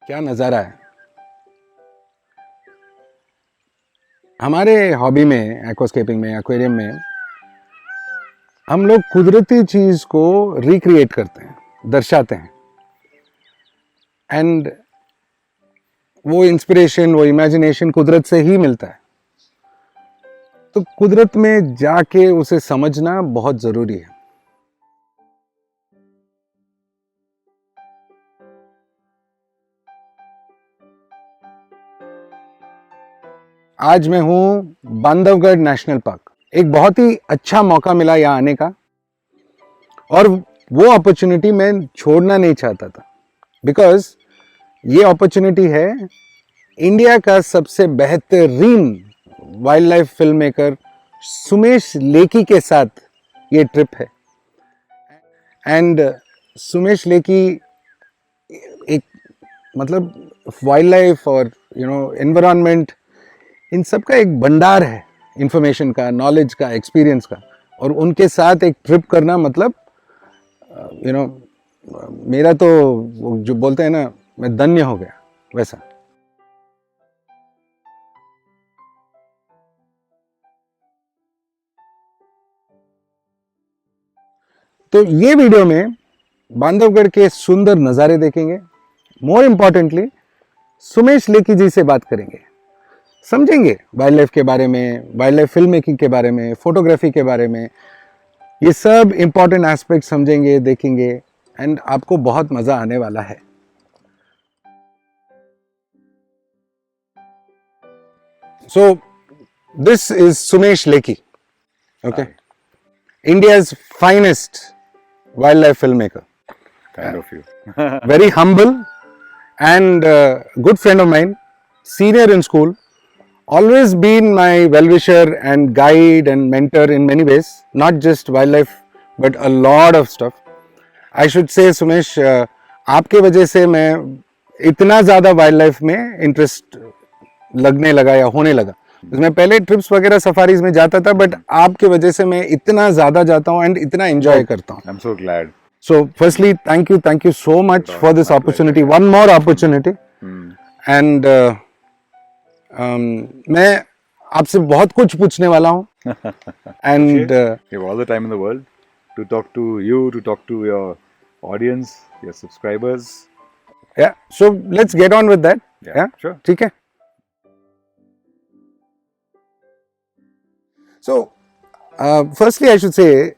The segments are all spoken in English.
क्या नज़ारा है। हमारे हॉबी में, एक्वास्केपिंग में, एक्वेरियम में, हम लोग कुदरती चीज को रिक्रिएट करते हैं, दर्शाते हैं, एंड वो इंस्पिरेशन, वो इमेजिनेशन कुदरत से ही मिलता है। तो कुदरत में जाके उसे समझना बहुत जरूरी है। आज मैं हूं बांधवगढ़ नेशनल पार्क। एक बहुत ही अच्छा मौका मिला यहाँ आने का, और वो अपॉर्चुनिटी मैं छोड़ना नहीं चाहता था, बिकॉज ये अपॉर्चुनिटी है इंडिया का सबसे बेहतरीन wild life film maker Sumesh लेकी के साथ ये ट्रिप है। एंड सुमेश लेकी एक मतलब वाइल्ड लाइफ और एनवायरनमेंट, इन सब का एक भंडार है, इंफॉर्मेशन का, नॉलेज का, एक्सपीरियंस का। और उनके साथ एक ट्रिप करना मतलब मेरा तो जो बोलते हैं ना, मैं धन्य हो गया वैसा। तो ये वीडियो में बांधवगढ़ के सुंदर नज़ारे देखेंगे। मोर इम्पॉर्टेंटली सुमेश लेकी जी से बात करेंगे, समझेंगे वाइल्ड लाइफ के बारे में, वाइल्ड लाइफ फिल्म मेकिंग के बारे में, फोटोग्राफी के बारे में। ये सब इंपॉर्टेंट एस्पेक्ट समझेंगे, देखेंगे, एंड आपको बहुत मजा आने वाला है। सो दिस इज सुमेश लेकी, okay, India's finest wildlife filmmaker. Kind of you. Very humble and good friend of mine, senior in school, always been my well-wisher and guide and mentor in many ways, not just wildlife but a lot of stuff. I should say Sumesh, आपके वजह से मैं इतना ज़्यादा wild life में interest लगने लगा या होने लगा। मैं पहले ट्रिप्स वगैरह सफारीज में जाता था, बट आपके वजह से मैं इतना ज़्यादा जाता हूँ एंड इतना एंजॉय करता हूँ। I'm so glad. So firstly, thank you so much for this opportunity, one more opportunity. And मैं आपसे बहुत कुछ पूछने वाला हूँ, and You have all the time in the world to talk to you, to talk to your audience, your subscribers. yeah, so let's get on with that. Yeah, sure. ठीक है। So firstly I should say,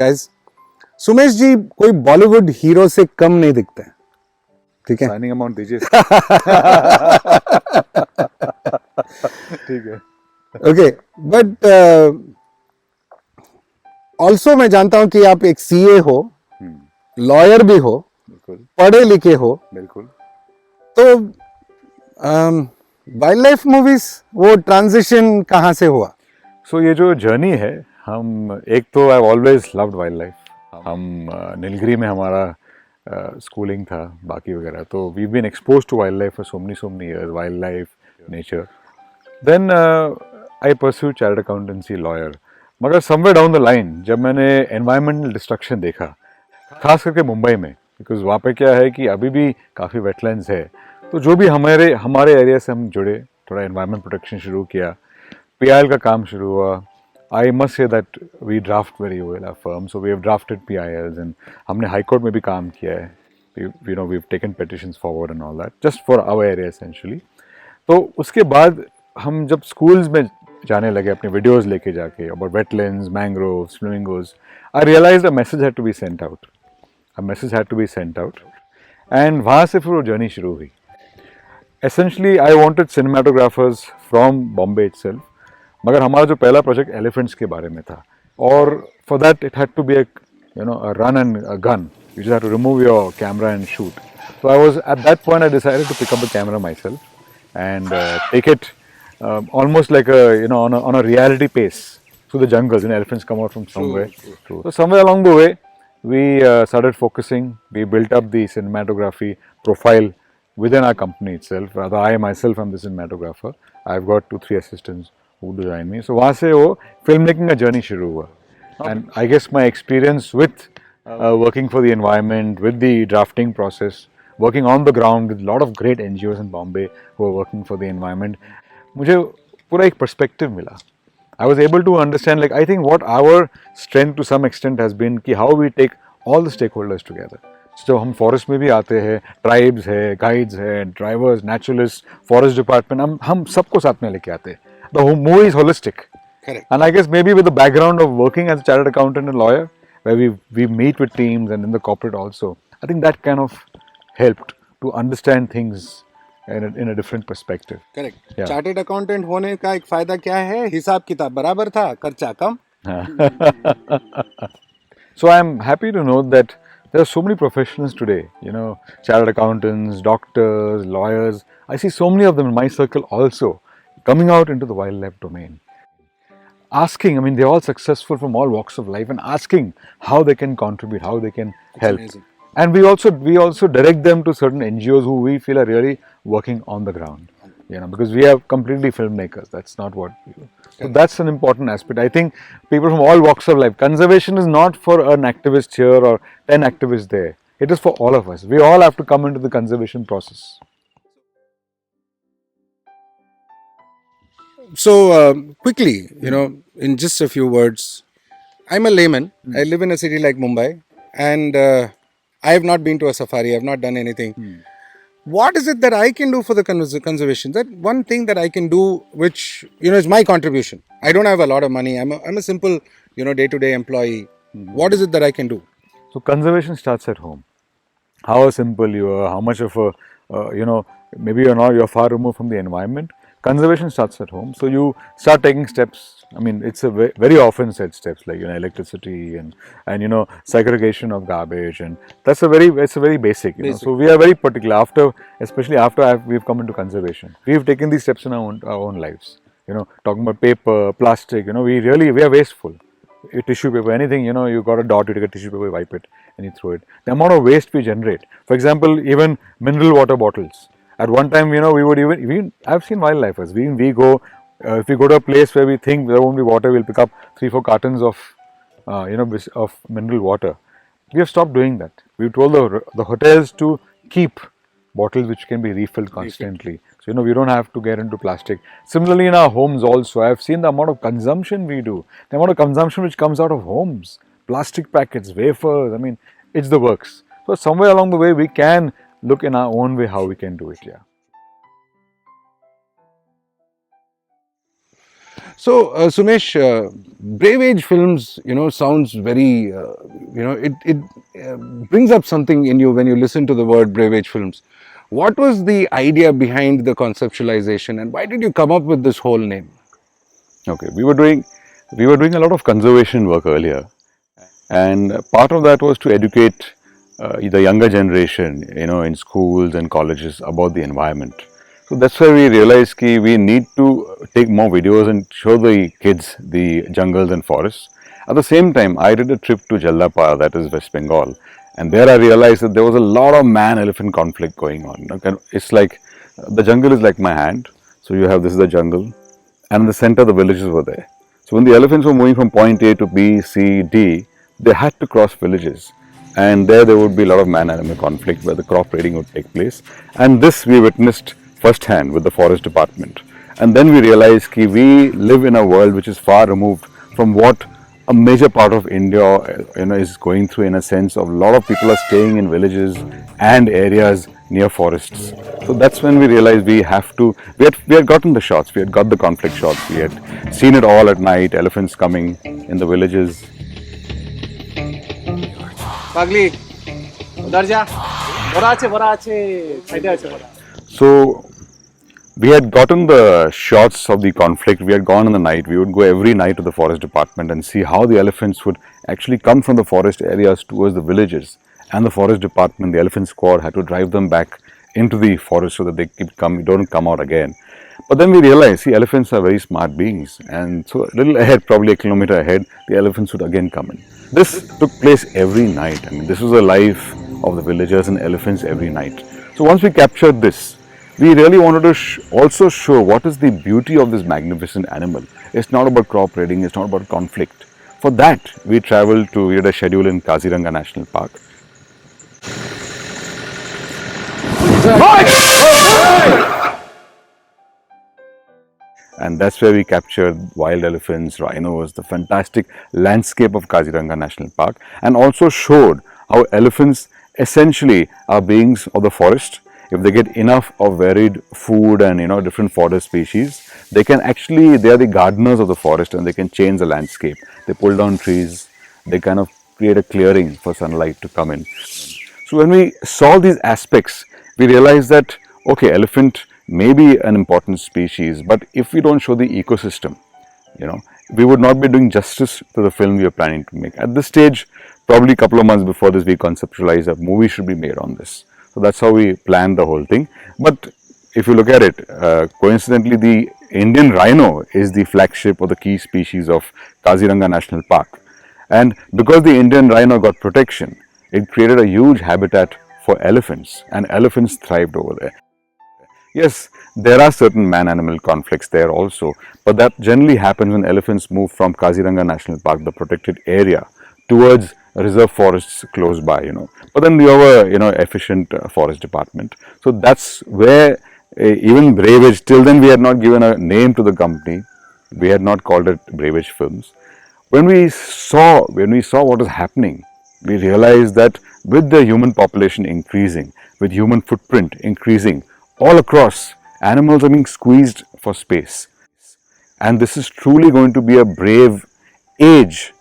guys, Sumesh जी कोई Bollywood hero से कम नहीं दिखते हैं, ठीक है। Signing amount दीजिए। ठीक है। ओके, बट ऑल्सो मैं जानता हूं कि आप एक सीए हो, लॉयर भी हो, बिल्कुल, पढ़े लिखे हो, बिल्कुल। तो वाइल्ड लाइफ मूवीज वो ट्रांजिशन कहाँ से हुआ? सो ये जो जर्नी है, हम एक तो I always loved wildlife. हम नीलगिरी में हमारा स्कूलिंग था, बाकी वगैरह, तो we been expose to wildlife for so many years, wildlife, nature. Then I pursued chartered accountancy, lawyer. मगर समवेयर डाउन द लाइन जब मैंने एनवायरमेंटल डिस्ट्रक्शन देखा, खास करके मुंबई में, बिकॉज वहाँ पे क्या है कि अभी भी काफ़ी वेटलैंड्स है, तो जो भी हमारे एरिया से हम जुड़े, थोड़ा एनवायरमेंट प्रोटेक्शन शुरू किया, पीआईएल का काम शुरू हुआ। I must say that we draft very well our firm, so we have drafted PILs, and हमने हाई कोर्ट में भी काम किया है। We have taken petitions forward and all that, just for our area essentially. तो उसके बाद हम जब स्कूल्स में जाने लगे, अपने वीडियोज़ लेके जाके about wetlands, mangroves, flamingos, I realized a message had to be sent out, and वहाँ से फिर वो जर्नी शुरू हुई। Essentially, I wanted cinematographers from Bombay itself, मगर हमारा जो पहला प्रोजेक्ट एलिफेंट्स के बारे में था, और for that it had to be a run and a gun. You just have to remove your camera and shoot. So I was at that point I decided to pick up a camera myself and take it almost like on a reality pace through the jungles. Elephants come out from somewhere. True. So somewhere along the way, we started focusing. We built up the cinematography profile within our company itself. Rather, I myself am the cinematographer. I've got 2-3 assistants who design me. So वहाँ से वो filmmaking का journey शुरू हुआ. And I guess my experience with working for the environment, with the drafting process, working on the ground with a lot of great NGOs in Bombay who are working for the environment. मुझे पूरा एक perspective मिला. I was able to understand, like, I think what our strength to some extent has been कि how we take all the stakeholders together. So हम forest में भी आते हैं, tribes है, guides है, drivers, naturalists, forest department, हम सबको साथ में लेके आते हैं. The whole movie is holistic. Correct. And I guess maybe with the background of working as a chartered accountant and lawyer, where we meet with teams and in the corporate also, I think that kind of helped to understand things in a different perspective. Correct. Yeah. Chartered accountant होने का एक फायदा क्या है? हिसाब किताब बराबर था, खर्चा कम. So I'm happy to know that there are so many professionals today, you know, chartered accountants, doctors, lawyers. I see so many of them in my circle also coming out into the wildlife domain. Asking, I mean, they're all successful from all walks of life and asking how they can contribute, how they can help. amazing. And we also direct them to certain NGOs who we feel are really working on the ground. You know, because we are completely filmmakers. That's not what we do. So that's an important aspect. I think people from all walks of life. Conservation is not for an activist here or 10 activists there. It is for all of us. We all have to come into the conservation process. So quickly, you know, in just a few words, I'm a layman. I live in a city like Mumbai, and I have not been to a safari. I have not done anything. What is it that I can do for the conservation? That one thing that I can do, which, you know, is my contribution. I don't have a lot of money. I'm a simple, you know, day-to-day employee. What is it that I can do? So conservation starts at home. How simple you are, how much of a, you know, maybe you're far removed from the environment. Conservation starts at home. So you start taking steps. I mean, it's a very often said steps like, you know, electricity and you know, segregation of garbage, and it's a very basic. You know, so we are very particular especially after we've come into conservation. We've taken these steps in our own lives. You know, talking about paper, plastic. You know, we are wasteful. Tissue paper, anything, you know, you got a dot, you take a tissue paper, wipe it, and you throw it. The amount of waste we generate. For example, even mineral water bottles. At one time, you know, I've seen wildlifers. We go, if we go to a place where we think there won't be water, we'll pick up 3-4 cartons of, you know, of mineral water. We have stopped doing that. We've told the hotels to keep bottles which can be refilled constantly. So, you know, we don't have to get into plastic. Similarly, in our homes also, I've seen the amount of consumption we do, the amount of consumption which comes out of homes, plastic packets, wafers, I mean, it's the works. So, somewhere along the way, we can look in our own way how we can do it, yeah. So, Sumesh, Brave Age Films, you know, sounds very, you know, it brings up something in you when you listen to the word Brave Age Films. What was the idea behind the conceptualization, and why did you come up with this whole name? Okay, we were doing a lot of conservation work earlier, and part of that was to educate the younger generation, you know, in schools and colleges about the environment. So that's why we realized that we need to take more videos and show the kids the jungles and forests. At the same time, I did a trip to Jaldapara, that is West Bengal, and there I realized that there was a lot of man-elephant conflict going on. It's like the jungle is like my hand. So you have, this is the jungle, and in the center the villages were there. So when the elephants were moving from point A to B, C, D, they had to cross villages. And there would be a lot of man-animal conflict where the crop raiding would take place. And this we witnessed firsthand with the forest department. And then we realized that we live in a world which is far removed from what a major part of India, you know, is going through, in a sense of a lot of people are staying in villages and areas near forests. So that's when we realized we had gotten the shots, we had got the conflict shots, we had seen it all at night, elephants coming in the villages. পাগলি উধার যা বড় আছে সাইডে আছে বড় So we had gotten the shots of the conflict. We had gone in the night. We would go every night to the forest department and see how the elephants would actually come from the forest areas towards the villages. And the forest department, the elephant squad, had to drive them back into the forest so that they don't come out again. But then we realized, see, elephants are very smart beings, and so a little ahead, probably a kilometer ahead, the elephants would again come in. This took place every night. I mean, this was the life of the villagers and elephants every night. So once we captured this, we really wanted to also show what is the beauty of this magnificent animal. It's not about crop raiding, it's not about conflict. For that, we traveled to, we had a schedule in Kaziranga National Park. And that's where we captured wild elephants, rhinos, the fantastic landscape of Kaziranga National Park, and also showed how elephants essentially are beings of the forest. If they get enough of varied food and different fodder species, they are the gardeners of the forest, and they can change the landscape. They pull down trees, they kind of create a clearing for sunlight to come in. So when we saw these aspects, we realized that okay, elephant may be an important species, but if we don't show the ecosystem, we would not be doing justice to the film we are planning to make. At this stage, probably a couple of months before this, we conceptualized a movie should be made on this. So that's how we planned the whole thing. But if you look at it, coincidentally, the Indian rhino is the flagship or the key species of Kaziranga National Park. And because the Indian rhino got protection, it created a huge habitat for elephants, and elephants thrived over there. Yes, there are certain man-animal conflicts there also, but that generally happens when elephants move from Kaziranga National Park, the protected area, towards reserve forests close by, But then we have a, efficient forest department. So that's where even Brave Age, till then we had not given a name to the company. We had not called it Brave Age Films. When we saw what was happening, we realized that with the human population increasing, with human footprint increasing, all across, animals are being squeezed for space. And this is truly going to be a brave age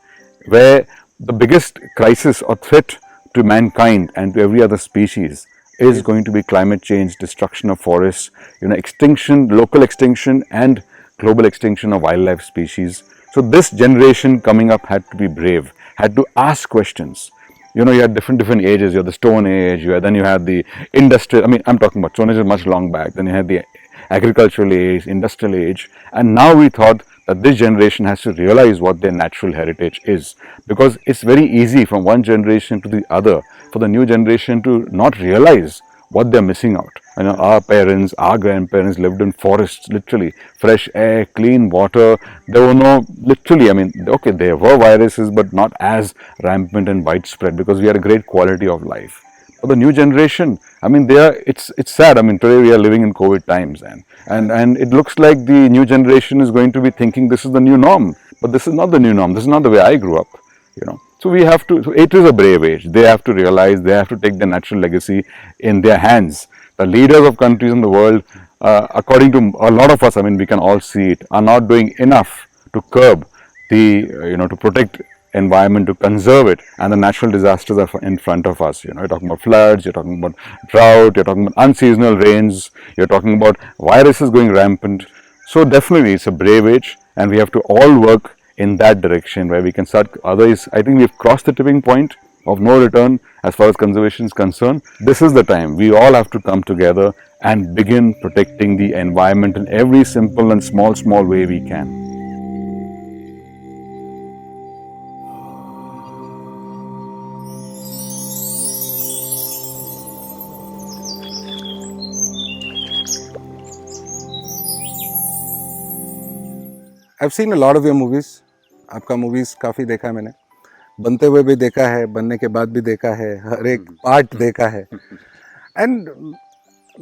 where the biggest crisis or threat to mankind and to every other species is going to be climate change, destruction of forests, extinction, local extinction and global extinction of wildlife species. So this generation coming up had to be brave, had to ask questions. You had different ages. You had the Stone Age, then you had the industrial, I'm talking about Stone Age is much long back. Then you had the agricultural age, industrial age, and now we thought that this generation has to realize what their natural heritage is, because it's very easy from one generation to the other for the new generation to not realize what they're missing out. Our parents, our grandparents lived in forests, literally, fresh air, clean water. There were no, literally, okay, there were viruses, but not as rampant and widespread because we had a great quality of life. For the new generation, it's sad. Today we are living in COVID times, and it looks like the new generation is going to be thinking this is the new norm, but this is not the new norm. This is not the way I grew up, So we have to, so it is a brave age. They have to realize, they have to take their natural legacy in their hands. The leaders of countries in the world, according to a lot of us, we can all see it, are not doing enough to curb the, to protect environment, to conserve it, and the natural disasters are in front of us. You're talking about floods, you're talking about drought, you're talking about unseasonal rains, you're talking about viruses going rampant. So definitely it's a brave age, and we have to all work in that direction where we can start. Otherwise, I think we've crossed the tipping point of no return as far as conservation is concerned. This is the time we all have to come together and begin protecting the environment in every simple and small way we can. I've seen a lot of your movies. आपका movies काफ़ी देखा है मैंने, बनते हुए भी देखा है, बनने के बाद भी देखा है, हर एक पार्ट देखा है. एंड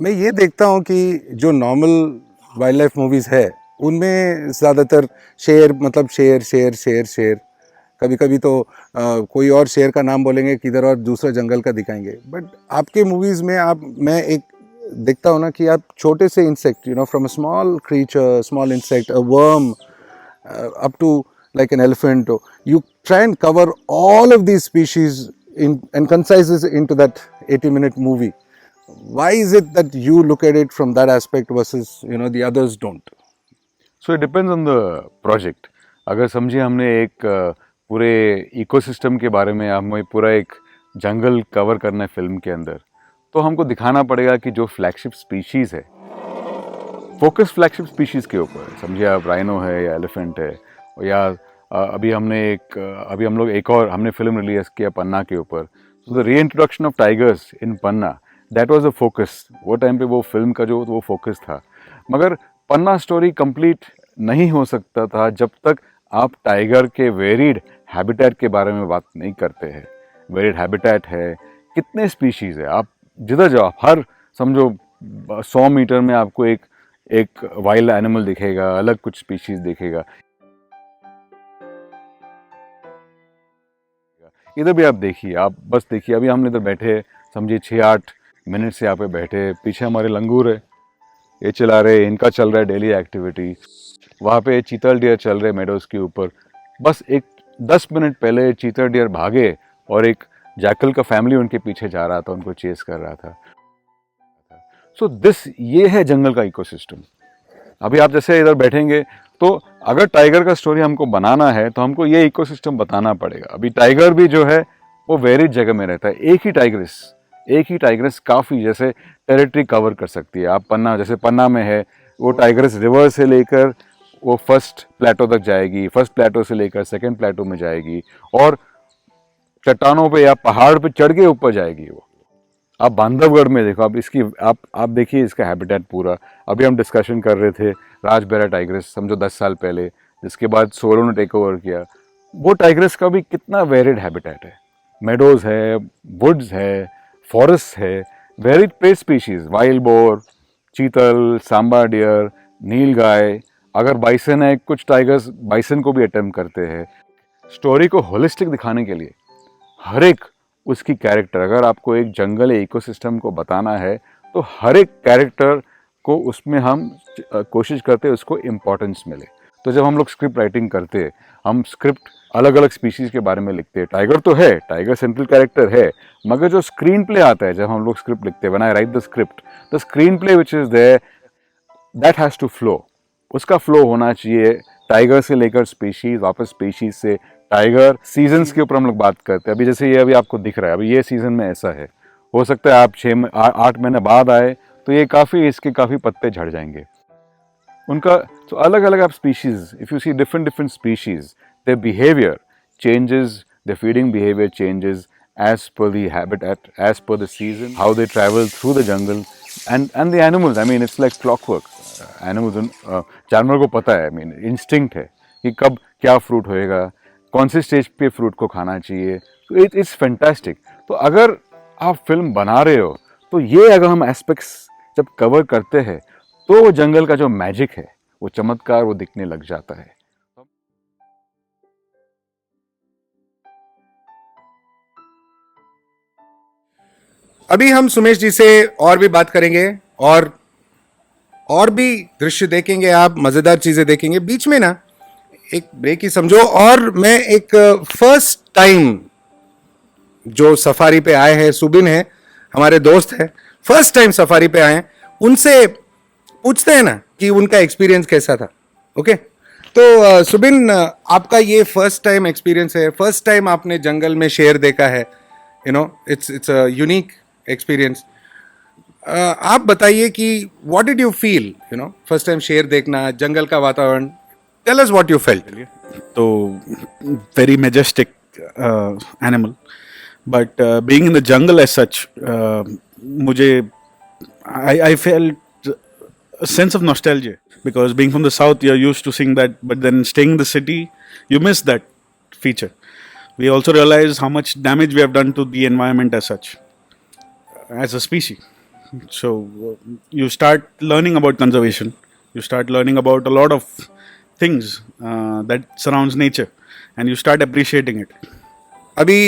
मैं ये देखता हूँ कि जो नॉर्मल वाइल्ड लाइफ मूवीज़ है उनमें ज़्यादातर शेर, शेर, कभी कभी तो कोई और शेर का नाम बोलेंगे, किधर और दूसरा जंगल का दिखाएंगे. बट आपके मूवीज़ में मैं एक देखता हूँ ना कि आप छोटे से insect, from a small creature, small insect, a worm, up to like an elephant, you try and cover all of these species and concise it into that 80-minute movie. Why is it that you look at it from that aspect versus the others don't? So it depends on the project. अगर समझिए हमने एक पूरे ecosystem के बारे में, हमें पूरा एक जंगल कवर करना है फिल्म के अंदर, तो हमको दिखाना पड़ेगा कि जो फ्लैगशिप स्पीशीज़ है, फोकस फ्लैगशिप स्पीशीज़ के ऊपर, समझिए आप राइनो है या एलिफेंट है, या अभी हम लोग एक और हमने फिल्म रिलीज किया पन्ना के ऊपर. So the reintroduction of tigers in Panna, that was the focus. वो टाइम पे वो फिल्म का जो वो फोकस था. मगर पन्ना स्टोरी कंप्लीट नहीं हो सकता था जब तक आप टाइगर के वेरिड हैबिटेट के बारे में बात नहीं करते हैं. वेरिड हैबिटेट है, कितने स्पीशीज़ है, आप जिधर जाओ, हर समझो 100 मीटर में आपको एक एक वाइल्ड एनिमल दिखेगा, अलग कुछ स्पीशीज दिखेगा। इधर भी आप देखिए, आप बस देखिए, अभी हम इधर बैठे, समझिए 6-8 मिनट से यहाँ पे बैठे, पीछे हमारे लंगूर है, ये चला रहे, इनका चल रहा है डेली एक्टिविटी। वहाँ पे चीतल डियर चल रहे मेडोज के ऊपर। बस एक 10 मिनट पहले चीतल डियर भागे और एक जैकल का फैमिली उनके पीछे जा रहा था, उनको चेस कर रहा था। सो दिस, ये है जंगल का इकोसिस्टम। अभी आप जैसे इधर बैठेंगे तो अगर टाइगर का स्टोरी हमको बनाना है तो हमको ये इकोसिस्टम बताना पड़ेगा। अभी टाइगर भी जो है वो वेरिड जगह में रहता है। एक ही टाइग्रेस काफ़ी जैसे टेरिटरी कवर कर सकती है। आप पन्ना, जैसे पन्ना में है, वो टाइग्रेस रिवर से लेकर वो फर्स्ट प्लेटो तक जाएगी, फर्स्ट प्लेटो से लेकर सेकंड प्लेटो में जाएगी, और चट्टानों पे या पहाड़ पे चढ़ के ऊपर जाएगी वो। आप बांधवगढ़ में देखो, आप इसकी आप देखिए इसका हैबिटेट पूरा। अभी हम डिस्कशन कर रहे थे राजबेरा टाइग्रेस, समझो 10 साल पहले, जिसके बाद सोलो ने टेक ओवर किया। वो टाइग्रेस का भी कितना वेरिड हैबिटेट है। मेडोज है, वुड्स है, फॉरेस्ट है, varied prey species, wild boar, chital, sambar dear, नील गाय। अगर बाइसन है, कुछ टाइगर्स बाइसन को भी अटेम्प्ट करते हैं। स्टोरी को होलिस्टिक दिखाने के लिए हर एक उसकी कैरेक्टर, अगर आपको एक जंगल या इकोसिस्टम को बताना है तो हर एक कैरेक्टर को उसमें हम कोशिश करते हैं उसको इम्पोर्टेंस मिले। तो जब हम लोग स्क्रिप्ट राइटिंग करते हैं, हम स्क्रिप्ट अलग अलग स्पीशीज़ के बारे में लिखते हैं। टाइगर तो है, टाइगर सेंट्रल कैरेक्टर है, मगर जो स्क्रीन प्ले आता है जब हम लोग स्क्रिप्ट लिखते हैं, when I write the script, the screenplay which is there, that has to flow. उसका फ्लो होना चाहिए। टाइगर से लेकर स्पीशीज, वापस स्पीशीज से टाइगर। सीजन्स के ऊपर हम लोग बात करते हैं। अभी जैसे ये अभी आपको दिख रहा है, अभी ये सीजन में ऐसा है, हो सकता है आप 6-8 महीने बाद आए तो ये इसके काफ़ी पत्ते झड़ जाएंगे उनका। तो अलग अलग आप species, if you see different species, their behavior changes, their feeding behavior changes as per the habitat, as per the season, how they travel through the jungle, and the animals, I mean, it's like clockwork. Animals, जानवर को पता है, I mean, instinct है कि कब क्या fruit होएगा, कौन सी स्टेज पे फ्रूट को खाना चाहिए। तो इट्स फैंटास्टिक। तो अगर आप फिल्म बना रहे हो तो ये अगर हम एस्पेक्ट्स जब कवर करते हैं तो वो जंगल का जो मैजिक है, वो चमत्कार, वो दिखने लग जाता है। अभी हम सुमेश जी से और भी बात करेंगे और भी दृश्य देखेंगे, आप मजेदार चीजें देखेंगे। बीच में ना एक ब्रेक ही समझो, और मैं एक फर्स्ट टाइम जो सफारी पे आए हैं, सुबिन है, हमारे दोस्त है, फर्स्ट टाइम सफारी पे आए हैं, उनसे पूछते हैं ना कि उनका एक्सपीरियंस कैसा था। ओके, तो सुबिन, आपका ये फर्स्ट टाइम एक्सपीरियंस है, फर्स्ट टाइम आपने जंगल में शेर देखा है, you know, it's a unique experience. आप बताइए कि what did you feel, you know, first time शेर देखना, जंगल का वातावरण, tell us what you felt. तो very majestic animal, but being in the jungle as such, मुझे I felt a sense of nostalgia, because being from the south you're used to seeing that, but then staying in the city you miss that feature. We also realize how much damage we have done to the environment as such, as a species. So you start learning about conservation, you start learning about a lot of things that surrounds nature, and you start appreciating it. अभी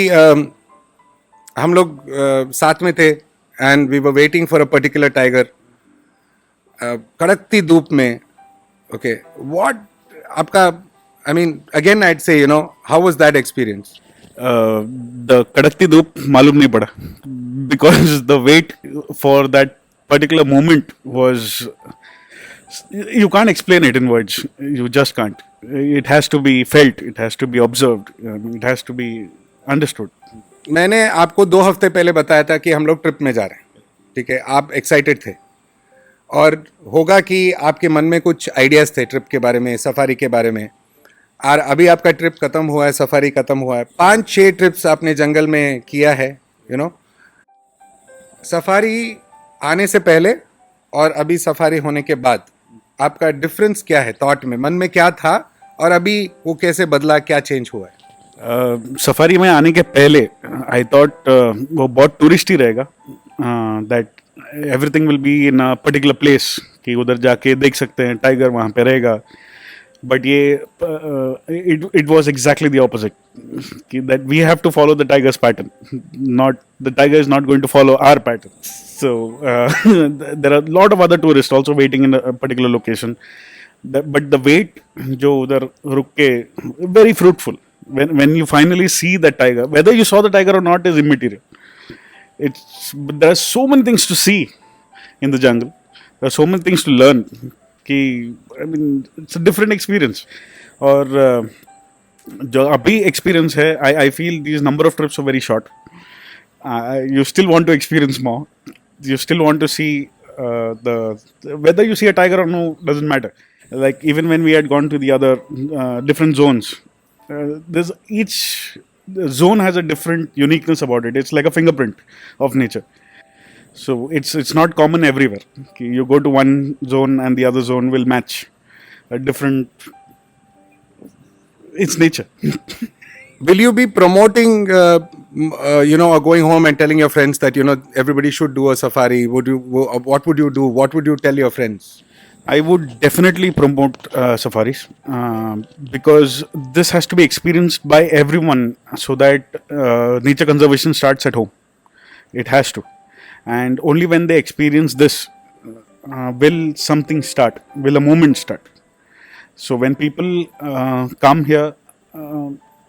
हम लोग साथ में थे and we were waiting for a particular tiger, कड़कती धूप में। Okay, what आपका, I mean again I'd say, you know, how was that experience? The kadakti doop malum nahi pada, because the wait for that particular moment was, you can't explain it in words, you just can't. It has to be felt, it has to be observed, it has to be understood. मैंने आपको 2 हफ्ते पहले बताया था कि हम लोग trip में जा रहे हैं, ठीक है, आप एक्साइटेड थे, और होगा कि आपके मन में कुछ आइडियाज़ थे ट्रिप के बारे में, सफारी के बारे में। और अभी आपका ट्रिप खत्म हुआ है, सफारी खत्म हुआ है, 5-6 ट्रिप्स आपने जंगल में किया है, यू नो। सफारी आने से पहले और अभी सफारी होने के बाद आपका डिफरेंस क्या है? थॉट में, मन में क्या था, और अभी वो कैसे बदला, क्या चेंज हुआ है? सफारी में आने के पहले आई थॉट वो बहुत टूरिस्ट ही रहेगा, that everything will be in a particular place कि उधर जाके देख सकते हैं टाइगर वहाँ पे रहेगा. But it was exactly the opposite. That we have to follow the tiger's pattern. Not the tiger is not going to follow our pattern. So there are a lot of other tourists also waiting in a particular location. But the wait, जो उधर रुक के, very fruitful. When you finally see the tiger, whether you saw the tiger or not is immaterial. There are so many things to see in the jungle. There are so many things to learn. I mean, it's a different experience. और जो अभी experience है, I feel these number of trips are very short. You still want to experience more. You still want to see whether you see a tiger or no doesn't matter. Like even when we had gone to the other different zones, there's each zone has a different uniqueness about it. It's like a fingerprint of nature. So it's not common everywhere. You go to one zone and the other zone will match a different. It's nature. Will you be promoting, or going home and telling your friends that everybody should do a safari? What would you do? What would you tell your friends? I would definitely promote safaris because this has to be experienced by everyone so that nature conservation starts at home. It has to. And only when they experience this will something start, will a movement start. So when people come here,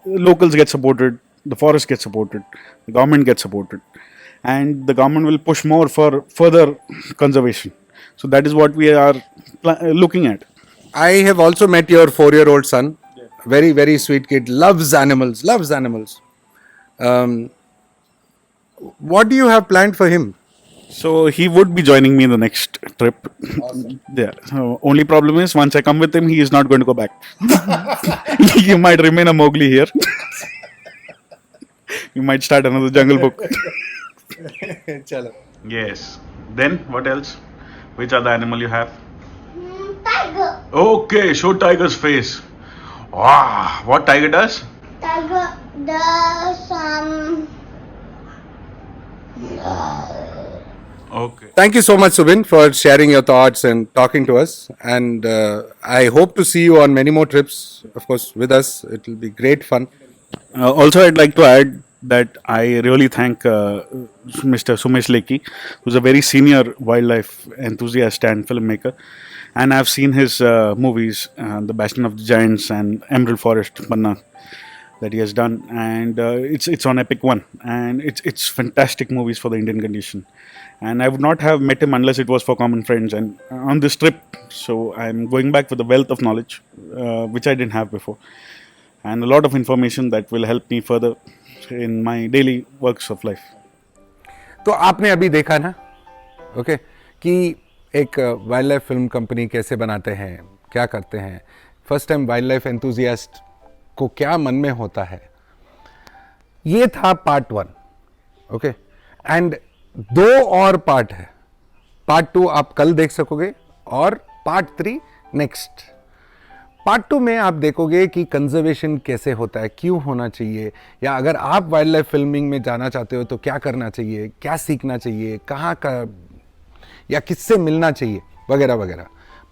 locals get supported, the forest gets supported, the government gets supported, and the government will push more for further conservation. So that is what we are looking at. I have also met your 4-year-old son. Yeah. Very, very sweet kid. Loves animals. What do you have planned for him? So he would be joining me in the next trip. Awesome. Yeah. So only problem is once I come with him, he is not going to go back. You might remain a Mowgli here. You might start another Jungle Book. Chalo. Yes. Then what else? Which other animal you have? Tiger. Okay, show tiger's face. Wow, what tiger does? Tiger does Okay. Thank you so much, Subin, for sharing your thoughts and talking to us. And I hope to see you on many more trips, of course, with us. It will be great fun. Also, I'd like to add that I really thank Mr. Sumesh Lekhi, who's a very senior wildlife enthusiast and filmmaker. And I've seen his movies, The Bastion of the Giants and Emerald Forest, Panna, that he has done. And it's on Epic One. And it's fantastic movies for the Indian condition. And I would not have met him unless it was for common friends and on this trip. So I'm going back with a wealth of knowledge, which I didn't have before. And a lot of information that will help me further in my daily works of life. तो आपने अभी देखा ना, okay, कि एक wild life film company कैसे बनाते हैं, क्या करते हैं, first time wild life enthusiast को क्या मन में होता है. ये था पार्ट 1, ओके, एंड 2 और पार्ट है. पार्ट 2 आप कल देख सकोगे और पार्ट 3 नेक्स्ट. पार्ट 2 में आप देखोगे कि कंजर्वेशन कैसे होता है, क्यों होना चाहिए, या अगर आप वाइल्ड लाइफ फिल्मिंग में जाना चाहते हो तो क्या करना चाहिए, क्या सीखना चाहिए, कहाँ का या किससे मिलना चाहिए, वगैरह वगैरह.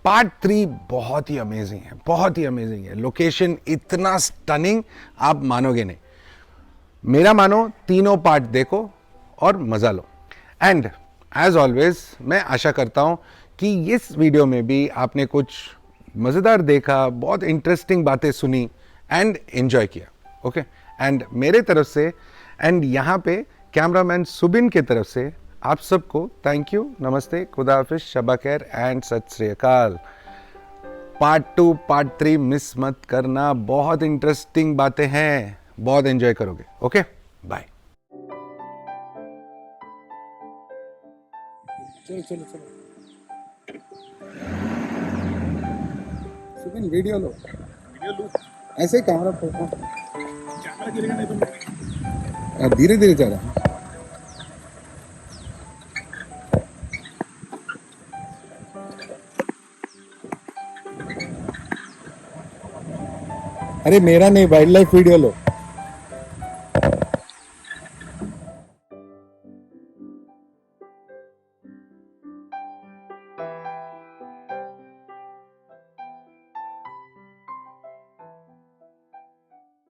पार्ट 3 बहुत ही अमेजिंग है, बहुत ही अमेजिंग है. लोकेशन इतना स्टनिंग आप मानोगे नहीं. मेरा मानो, तीनों पार्ट देखो और मजा लो. एंड एज ऑलवेज मैं आशा करता हूं कि इस वीडियो में भी आपने कुछ मज़ेदार देखा, बहुत इंटरेस्टिंग बातें सुनी एंड एंजॉय किया. ओके, एंड मेरे तरफ से एंड यहाँ पे कैमरामैन सुबिन के तरफ से आप सबको थैंक यू, नमस्ते, खुदा हाफिज़, शबा खैर एंड सत श्री अकाल. पार्ट 2 पार्ट 3 मिस मत करना, बहुत इंटरेस्टिंग बातें हैं, बहुत एंजॉय करोगे. Okay, bye. चलो चलो चलो सुबिन, वीडियो लो. ऐसे ही कैमरा फोटो, कैमरा गिरेगा नहीं तो. धीरे धीरे चला. अरे मेरा नहीं, वाइल्ड लाइफ वीडियो लो.